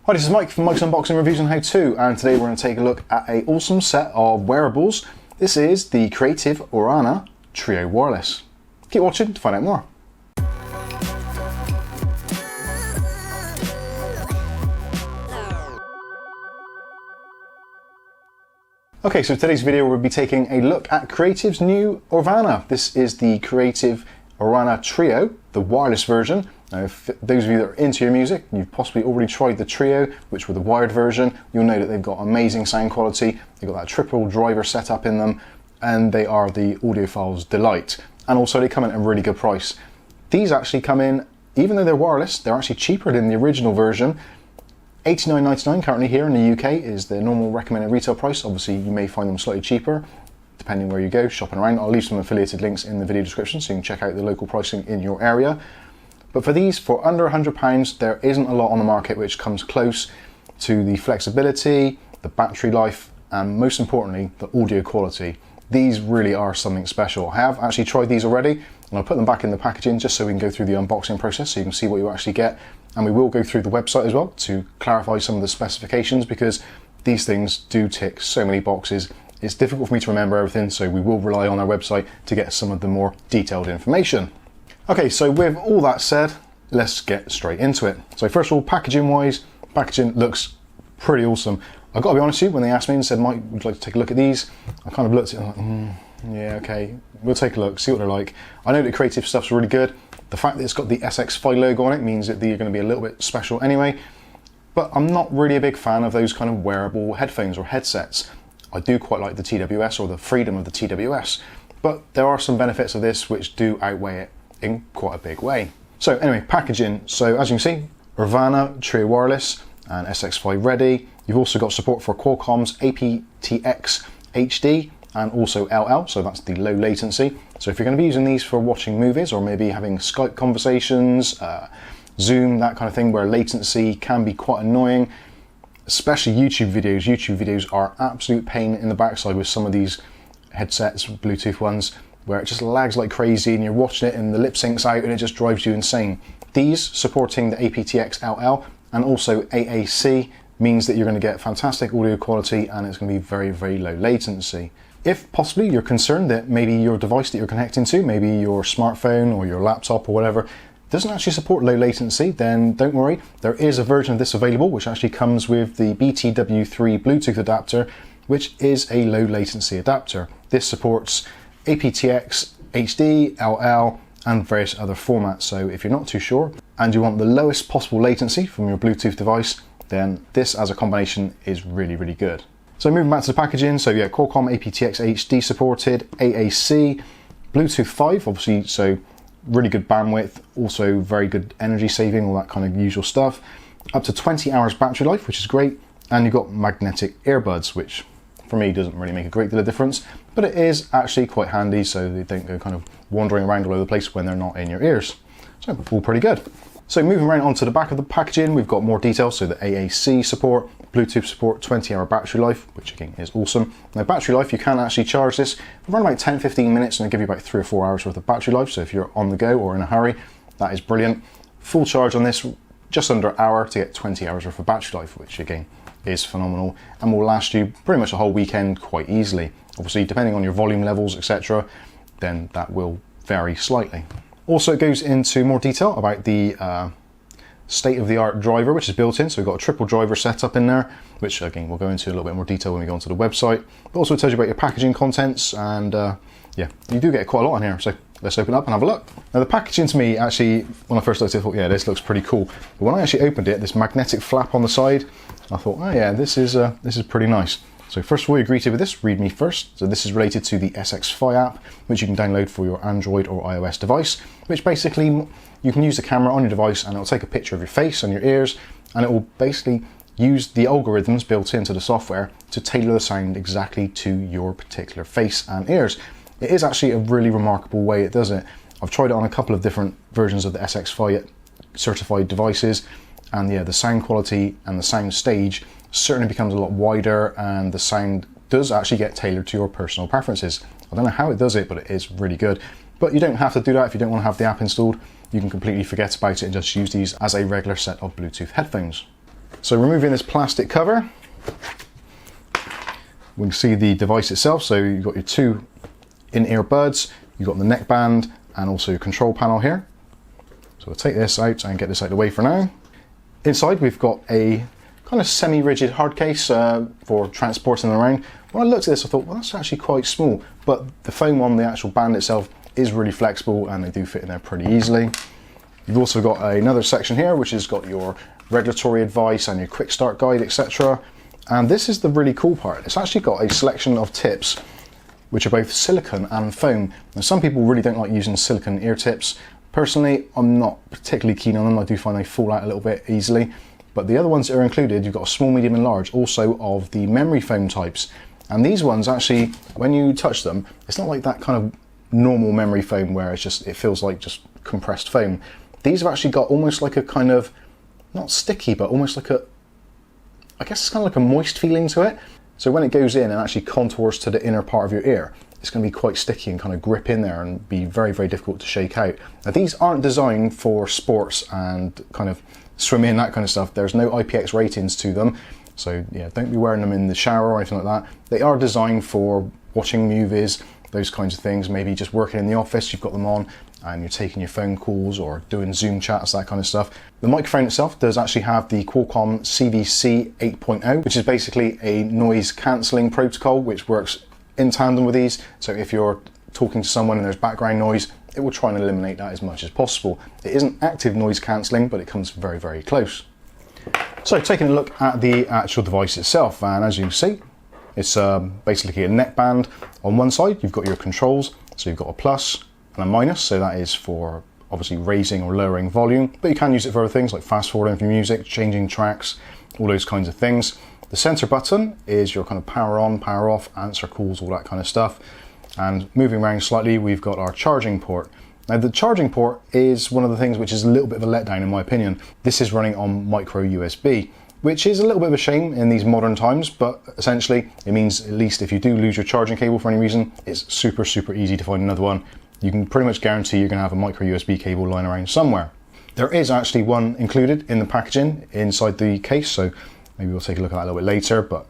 Hi, this is Mike from Mike's Unboxing Reviews and How To, and today we're going to take a look at an awesome set of wearables. This is the Creative Aurvana Trio Wireless. Keep watching to find out more. Okay, so today's video we'll be taking a look at Creative's new Aurvana. This is the Creative Aurvana Trio, the wireless version. Now, if those of you that are into your music, you've possibly already tried the Trio, which were the wired version, you'll know that they've got amazing sound quality. They've got that triple driver setup in them, and they are the audiophile's delight. And also they come in at a really good price. These actually come in, even though they're wireless, they're actually cheaper than the original version. $89.99 currently here in the UK is the normal recommended retail price. Obviously you may find them slightly cheaper depending where you go shopping around. I'll leave some affiliated links in the video description so you can check out the local pricing in your area. But for these, for under £100, there isn't a lot on the market which comes close to the flexibility, the battery life, and most importantly, the audio quality. These really are something special. I have actually tried these already, and I'll put them back in the packaging just so we can go through the unboxing process so you can see what you actually get. And we will go through the website as well to clarify some of the specifications, because these things do tick so many boxes. It's difficult for me to remember everything, so we will rely on our website to get some of the more detailed information. Okay, so with all that said, let's get straight into it. So first of all, packaging wise, packaging looks pretty awesome. I've got to be honest with you, when they asked me and said, Mike, would you like to take a look at these? I kind of looked at it and like, yeah, okay, we'll take a look, see what they're like. I know that Creative stuff's really good. The fact that it's got the SX5 logo on it means that they're going to be a little bit special anyway, but I'm not really a big fan of those kind of wearable headphones or headsets. I do quite like the TWS or the freedom of the TWS, but there are some benefits of this which do outweigh it in quite a big way. So anyway, packaging. So as you can see, Aurvana Trio Wireless and SX5 ready. You've also got support for Qualcomm's APTX HD and also LL, so that's the low latency. So if you're going to be using these for watching movies or maybe having Skype conversations, Zoom, that kind of thing, where latency can be quite annoying, especially YouTube videos. YouTube videos are absolute pain in the backside with some of these headsets, Bluetooth ones, where it just lags like crazy and you're watching it and the lip syncs out and it just drives you insane. These supporting the APTX LL and also AAC means that you're going to get fantastic audio quality and it's going to be very, very low latency. If possibly you're concerned that maybe your device that you're connecting to, maybe your smartphone or your laptop or whatever, doesn't actually support low latency, then don't worry. There is a version of this available which actually comes with the BTW3 Bluetooth adapter, which is a low latency adapter. This supports APTX HD, LL, and various other formats. So if you're not too sure and you want the lowest possible latency from your Bluetooth device, then this as a combination is really, really good. So moving back to the packaging, so yeah, Qualcomm APTX HD supported, AAC, Bluetooth 5, obviously, so really good bandwidth, also very good energy saving, all that kind of usual stuff. Up to 20 hours battery life, which is great. And you've got magnetic earbuds, which for me doesn't really make a great deal of difference, but it is actually quite handy so they don't go kind of wandering around all over the place when they're not in your ears. So all pretty good. So moving around onto the back of the packaging, we've got more details. So the AAC support, Bluetooth support, 20-hour battery life, which again is awesome. Now battery life, you can actually charge this for around about 10-15 minutes and it'll give you about 3 or 4 hours worth of battery life. So if you're on the go or in a hurry, that is brilliant. Full charge on this, just under an hour to get 20 hours worth of battery life, which again is phenomenal and will last you pretty much a whole weekend quite easily. Obviously, depending on your volume levels, etc., then that will vary slightly. Also, it goes into more detail about the state-of-the-art driver, which is built in. So we've got a triple driver setup in there, which again, we'll go into a little bit more detail when we go onto the website. But also it tells you about your packaging contents and yeah, you do get quite a lot in here. So let's open it up and have a look. Now the packaging to me, actually, when I first looked at it, I thought, yeah, this looks pretty cool. But when I actually opened it, this magnetic flap on the side, I thought, oh yeah, this is pretty nice. So first of all, you're greeted with this, read me first. So this is related to the SX5 app, which you can download for your Android or iOS device, which basically you can use the camera on your device and it'll take a picture of your face and your ears, and it will basically use the algorithms built into the software to tailor the sound exactly to your particular face and ears. It is actually a really remarkable way it does it. I've tried it on a couple of different versions of the SX5 certified devices, and yeah, the sound quality and the sound stage certainly becomes a lot wider and the sound does actually get tailored to your personal preferences. I don't know how it does it, but it is really good. But you don't have to do that if you don't want to have the app installed. You can completely forget about it and just use these as a regular set of Bluetooth headphones. So removing this plastic cover, we can see the device itself. So you've got your two in-ear buds, you've got the neckband, and also your control panel here. So we'll take this out and get this out of the way for now. Inside we've got a kind of semi-rigid hard case for transporting them around. When I looked at this, I thought, well, that's actually quite small, but the foam on the actual band itself is really flexible and they do fit in there pretty easily. You've also got another section here which has got your regulatory advice and your quick start guide, etc. And this is the really cool part. It's actually got a selection of tips which are both silicone and foam. Now, some people really don't like using silicone ear tips. Personally, I'm not particularly keen on them. I do find they fall out a little bit easily. But the other ones that are included, you've got a small, medium and large, also of the memory foam types. And these ones actually, when you touch them, it's not like that kind of normal memory foam where it's just, it feels like just compressed foam. These have actually got almost like a kind of, not sticky, but almost like a, I guess it's kind of like a moist feeling to it. So when it goes in and actually contours to the inner part of your ear, it's going to be quite sticky and kind of grip in there and be very, very difficult to shake out. Now these aren't designed for sports and kind of swimming, that kind of stuff. There's no IPX ratings to them. So yeah, don't be wearing them in the shower or anything like that. They are designed for watching movies, those kinds of things. Maybe just working in the office, you've got them on and you're taking your phone calls or doing Zoom chats, that kind of stuff. The microphone itself does actually have the Qualcomm CVC 8.0, which is basically a noise cancelling protocol, which works in tandem with these. So if you're talking to someone and there's background noise, it will try and eliminate that as much as possible. It isn't active noise cancelling, but it comes very, very close. So taking a look at the actual device itself, and as you can see, it's basically a neckband. On one side, you've got your controls. So you've got a plus and a minus. So that is for obviously raising or lowering volume, but you can use it for other things like fast forwarding for music, changing tracks, all those kinds of things. The center button is your kind of power on, power off, answer calls, all that kind of stuff. And moving around slightly, we've got our charging port. Now the charging port is one of the things which is a little bit of a letdown in my opinion. This is running on micro USB, which is a little bit of a shame in these modern times, but essentially it means at least if you do lose your charging cable for any reason, it's super, super easy to find another one. You can pretty much guarantee you're gonna have a micro USB cable lying around somewhere. There is actually one included in the packaging inside the case, so maybe we'll take a look at that a little bit later, but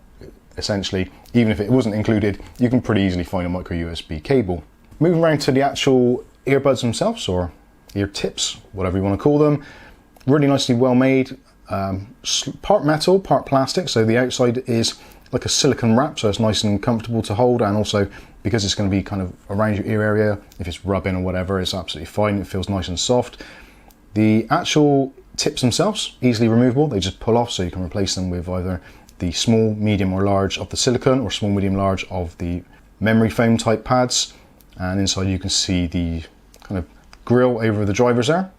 essentially, even if it wasn't included, you can pretty easily find a micro USB cable. Moving around to the actual earbuds themselves, or ear tips, whatever you want to call them. Really nicely well made, part metal, part plastic, so the outside is like a silicone wrap, so it's nice and comfortable to hold, and also because it's going to be kind of around your ear area, if it's rubbing or whatever, it's absolutely fine, it feels nice and soft. The actual tips themselves, easily removable, they just pull off, so you can replace them with either the small, medium or large of the silicone or small, medium, large of the memory foam type pads. And inside you can see the kind of grill over the drivers there,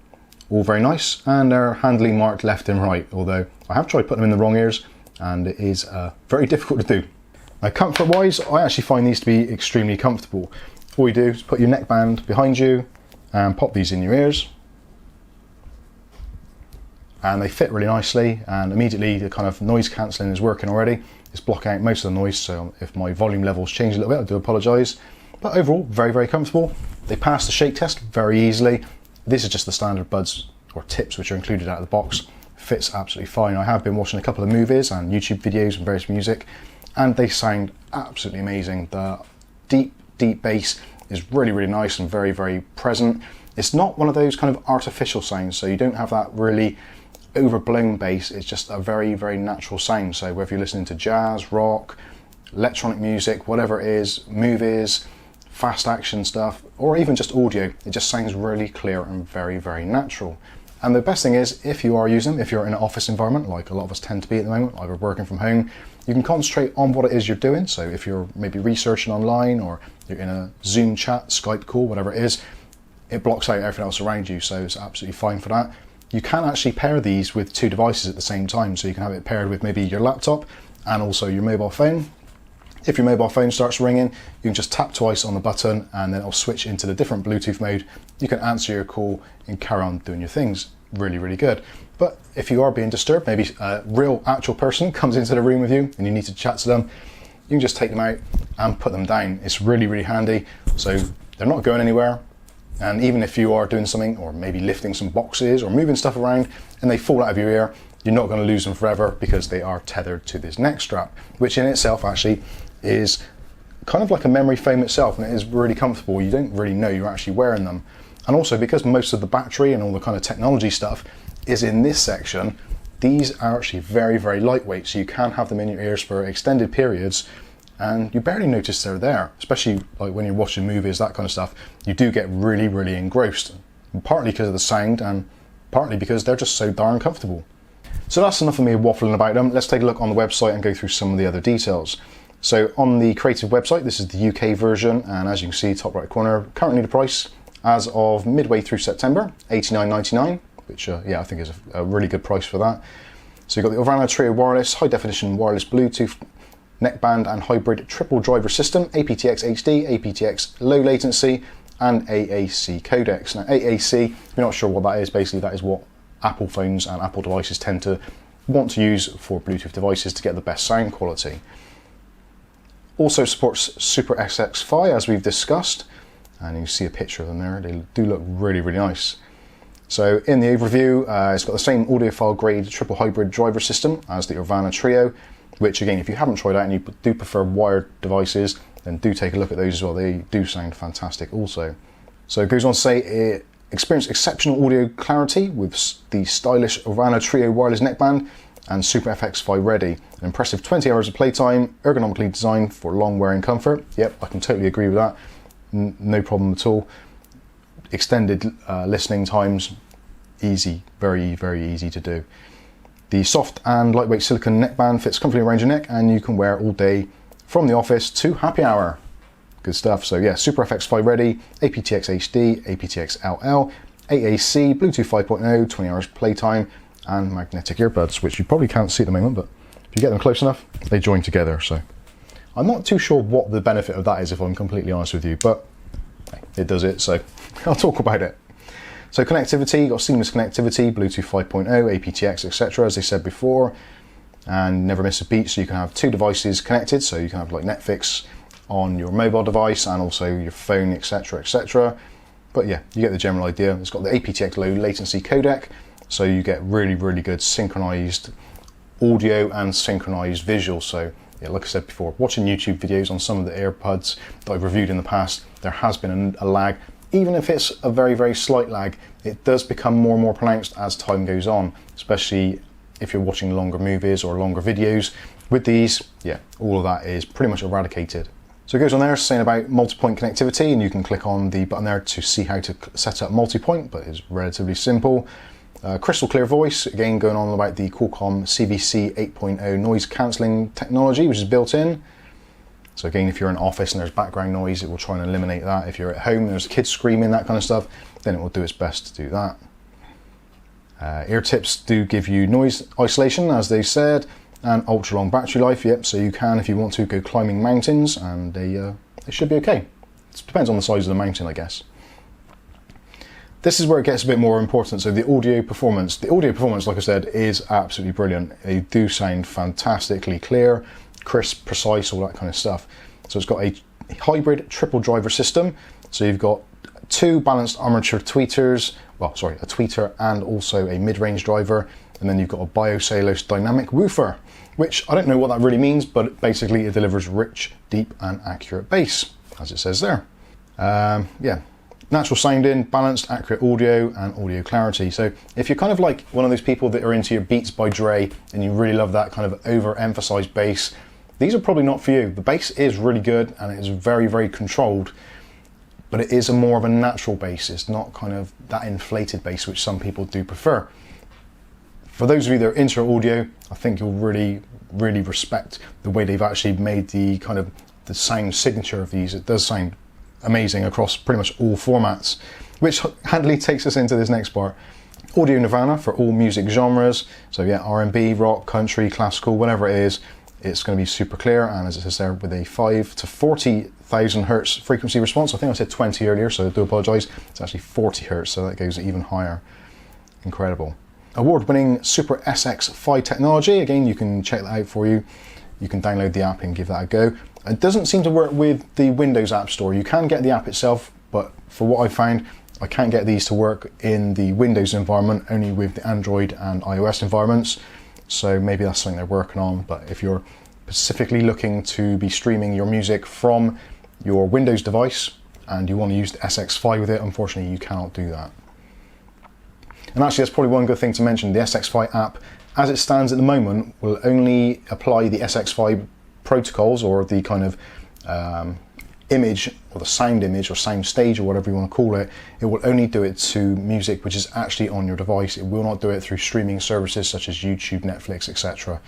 all very nice, and they're handily marked left and right, although I have tried putting them in the wrong ears and it is very difficult to do. Now comfort wise, I actually find these to be extremely comfortable. All you do is put your neckband behind you and pop these in your ears, and they fit really nicely, and immediately the kind of noise cancelling is working already. It's blocking out most of the noise, so if my volume levels change a little bit, I do apologise. But overall, very, very comfortable. They pass the shake test very easily. This is just the standard buds or tips which are included out of the box. Fits absolutely fine. I have been watching a couple of movies and YouTube videos and various music, and they sound absolutely amazing. The deep, deep bass is really, really nice and very, very present. It's not one of those kind of artificial sounds, so you don't have that really overblown bass. It's just a very, very natural sound. So whether you're listening to jazz, rock, electronic music, whatever it is, movies, fast action stuff, or even just audio, it just sounds really clear and very, very natural. And the best thing is, if you are using them, if you're in an office environment, like a lot of us tend to be at the moment, either working from home, you can concentrate on what it is you're doing. So if you're maybe researching online, or you're in a Zoom chat, Skype call, whatever it is, it blocks out everything else around you, so it's absolutely fine for that. You can actually pair these with two devices at the same time, so you can have it paired with maybe your laptop and also your mobile phone. If your mobile phone starts ringing, you can just tap twice on the button and then it'll switch into the different Bluetooth mode. You can answer your call and carry on doing your things. Really, really good. But if you are being disturbed, maybe a real actual person comes into the room with you and you need to chat to them, you can just take them out and put them down. It's really, really handy. So they're not going anywhere. And even if you are doing something, or maybe lifting some boxes or moving stuff around and they fall out of your ear, you're not going to lose them forever because they are tethered to this neck strap, which in itself actually is kind of like a memory foam itself, and it is really comfortable. You don't really know you're actually wearing them. And also, because most of the battery and all the kind of technology stuff is in this section, these are actually very, very lightweight, so you can have them in your ears for extended periods and you barely notice they're there, especially like when you're watching movies, that kind of stuff. You do get really, really engrossed, partly because of the sound and partly because they're just so darn comfortable. So that's enough of me waffling about them. Let's take a look on the website and go through some of the other details. So on the Creative website, this is the UK version, and as you can see, top right corner, currently the price as of midway through September, $89.99, which yeah, I think is a really good price for that. So you've got the Aurvana Trio Wireless, high definition wireless Bluetooth, neckband and hybrid triple driver system, APTX HD, APTX low latency, and AAC codecs. Now AAC, if you're not sure what that is, basically that is what Apple phones and Apple devices tend to want to use for Bluetooth devices to get the best sound quality. Also supports Super SX-Fi, as we've discussed, and you see a picture of them there. They do look really, really nice. So in the overview, it's got the same audiophile grade triple hybrid driver system as the Aurvana Trio, which again, if you haven't tried out and you do prefer wired devices, then do take a look at those as well. They do sound fantastic also. So it goes on to say it experienced exceptional audio clarity with the stylish Aurvana Trio wireless neckband and Super FX-Fi ready. An impressive 20 hours of playtime, ergonomically designed for long wearing comfort. Yep, I can totally agree with that. No problem at all. Extended listening times, easy, very, very easy to do. The soft and lightweight silicone neckband fits comfortably around your neck and you can wear it all day from the office to happy hour. Good stuff. So yeah, Super FX-Fi ready, APTX HD, APTX LL, AAC, Bluetooth 5.0, 20 hours playtime, and magnetic earbuds, which you probably can't see at the moment, but if you get them close enough, they join together. So I'm not too sure what the benefit of that is, if I'm completely honest with you, but it does it, so I'll talk about it. So connectivity, you've got seamless connectivity, Bluetooth 5.0, APTX, etc., as they said before, and never miss a beat, so you can have two devices connected, so you can have like Netflix on your mobile device and also your phone, etc., etc. But yeah, you get the general idea. It's got the APTX low latency codec, so you get really, really good synchronized audio and synchronized visual. So yeah, like I said before, watching YouTube videos on some of the AirPods that I've reviewed in the past, there has been a lag. Even if it's a very, very slight lag, it does become more and more pronounced as time goes on, especially if you're watching longer movies or longer videos. With these, yeah, all of that is pretty much eradicated. So it goes on there saying about multipoint connectivity, and you can click on the button there to see how to set up multipoint, but it's relatively simple. Crystal clear voice, again going on about the Qualcomm CVC 8.0 noise cancelling technology, which is built in. So again, if you're in an office and there's background noise, it will try and eliminate that. If you're at home and there's kids screaming, that kind of stuff, then it will do its best to do that. Ear tips do give you noise isolation, as they said, and ultra long battery life. Yep, so you can, if you want to, go climbing mountains, and they should be okay. It depends on the size of the mountain, I guess. This is where it gets a bit more important. So the audio performance. The audio performance, like I said, is absolutely brilliant. They do sound fantastically clear, crisp, precise, all that kind of stuff. So it's got a hybrid triple driver system. So you've got two balanced armature tweeters, well, sorry, a tweeter and also a mid-range driver. And then you've got a bio-cellulose dynamic woofer, which I don't know what that really means, but basically it delivers rich, deep and accurate bass, as it says there. Yeah. Natural sounding, balanced, accurate audio, and audio clarity. So if you're kind of like one of those people that are into your Beats by Dre and you really love that kind of over-emphasized bass, these are probably not for you. The bass is really good and it is very, very controlled, but it is a more of a natural bass. It's not kind of that inflated bass, which some people do prefer. For those of you that are into audio, I think you'll really, really respect the way they've actually made the kind of the sound signature of these. It does sound amazing across pretty much all formats, which handily takes us into this next part. Audio Nirvana for all music genres. So yeah, R&B, rock, country, classical, whatever it is, it's going to be super clear, and as it says there, with a 5 to 40,000 hertz frequency response. I think I said 20 earlier, so I do apologize. It's actually 40 hertz, so that goes even higher. Incredible. Award-winning Super SX-Fi technology. Again, you can check that out for you. You can download the app and give that a go. It doesn't seem to work with the Windows App Store. You can get the app itself, but for what I found, I can't get these to work in the Windows environment, only with the Android and iOS environments. So maybe that's something they're working on. But if you're specifically looking to be streaming your music from your Windows device and you want to use the SX5 with it, unfortunately you cannot do that. And actually that's probably one good thing to mention. The SX5 app, as it stands at the moment, will only apply the SX5 protocols, or the kind of image, or the sound image, or sound stage, or whatever you want to call it. It will only do it to music which is actually on your device. It will not do it through streaming services such as YouTube, Netflix, etc.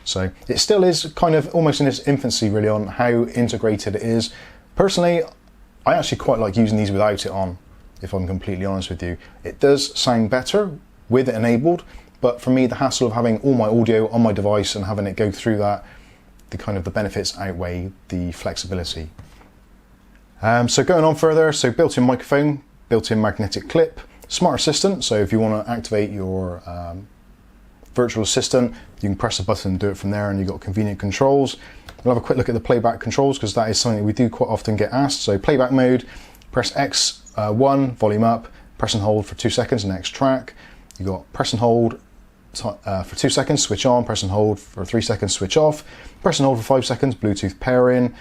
So it still is kind of almost in its infancy really on how integrated it is. Personally, I actually quite like using these without it on, if I'm completely honest with you. It does sound better with it enabled, but for me the hassle of having all my audio on my device and having it go through that, the benefits outweigh the flexibility. So going on further, so built-in microphone, built-in magnetic clip, smart assistant, so if you want to activate your virtual assistant, you can press a button and do it from there, and you've got convenient controls. We'll have a quick look at the playback controls, because that is something that we do quite often get asked. So playback mode, press X1, volume up, press and hold for 2 seconds, next track. You've got press and hold for 2 seconds, switch on, press and hold for 3 seconds, switch off, press and hold for 5 seconds, Bluetooth pairing,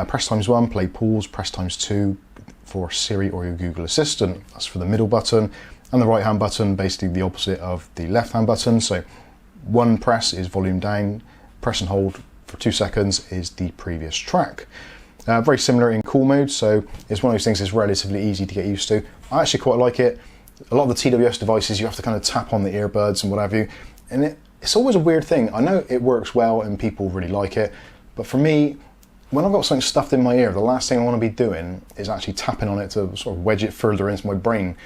press ×1, play pause, press ×2 for Siri or your Google Assistant. That's for the middle button, and the right hand button, basically the opposite of the left hand button. So one press is volume down, press and hold for 2 seconds is the previous track. Very similar in cool mode, so it's one of those things that's relatively easy to get used to. I actually quite like it. A lot of the TWS devices, you have to kind of tap on the earbuds and what have you, and it's always a weird thing. I know it works well and people really like it, but for me, when I've got something stuffed in my ear, the last thing I want to be doing is actually tapping on it to sort of wedge it further into my brain.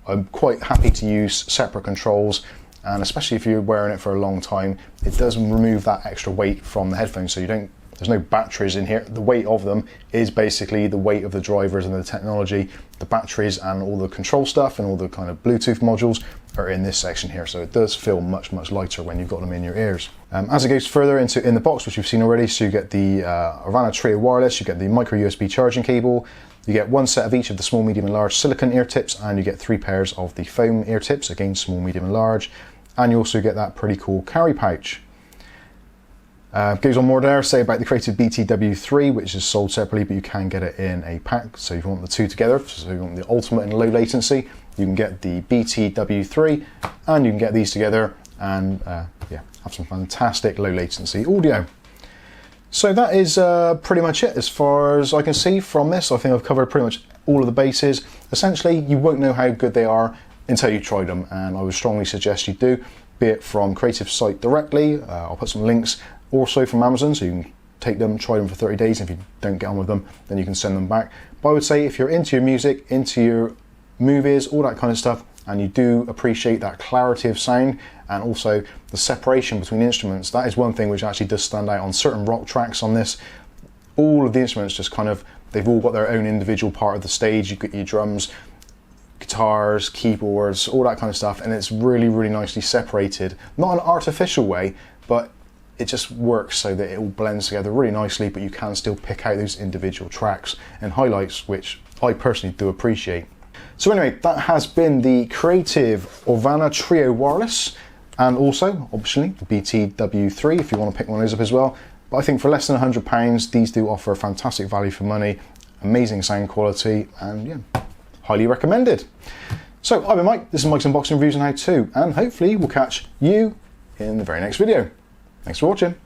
I'm quite happy to use separate controls, and especially if you're wearing it for a long time, it does remove that extra weight from the headphones, so there's no batteries in here. The weight of them is basically the weight of the drivers and the technology. The batteries and all the control stuff and all the kind of Bluetooth modules are in this section here, so it does feel much lighter when you've got them in your ears. As it goes further into in the box, which you've seen already, so you get the Aurvana Trio Wireless, you get the micro USB charging cable, you get one set of each of the small, medium and large silicone ear tips, and you get 3 pairs of the foam ear tips, again small, medium and large, and you also get that pretty cool carry pouch. Goes on more there, say about the Creative BTW3, which is sold separately, but you can get it in a pack. So if you want the two together, so you want the ultimate and low latency, you can get the BTW3, and you can get these together and yeah, have some fantastic low latency audio. So that is pretty much it as far as I can see from this. I think I've covered pretty much all of the bases. Essentially, you won't know how good they are until you try them, and I would strongly suggest you do, be it from Creative's site directly. I'll put some links also from Amazon, so you can take them, try them for 30 days, and if you don't get on with them, then you can send them back. But I would say if you're into your music, into your movies, all that kind of stuff, and you do appreciate that clarity of sound and also the separation between instruments, that is one thing which actually does stand out on certain rock tracks on this. All of the instruments just kind of, they've all got their own individual part of the stage. You've got your drums, guitars, keyboards, all that kind of stuff, and it's really nicely separated. Not in an artificial way, but it just works so that it all blends together really nicely, but you can still pick out those individual tracks and highlights, which I personally do appreciate. So anyway, that has been the Creative Aurvana Trio Wireless, and also, obviously, the BTW3 if you want to pick one of those up as well. But I think for less than £100, these do offer a fantastic value for money, amazing sound quality, and yeah, highly recommended. So I've been Mike, this is Mike's Unboxing Reviews and How To, and hopefully we'll catch you in the very next video. Thanks for watching.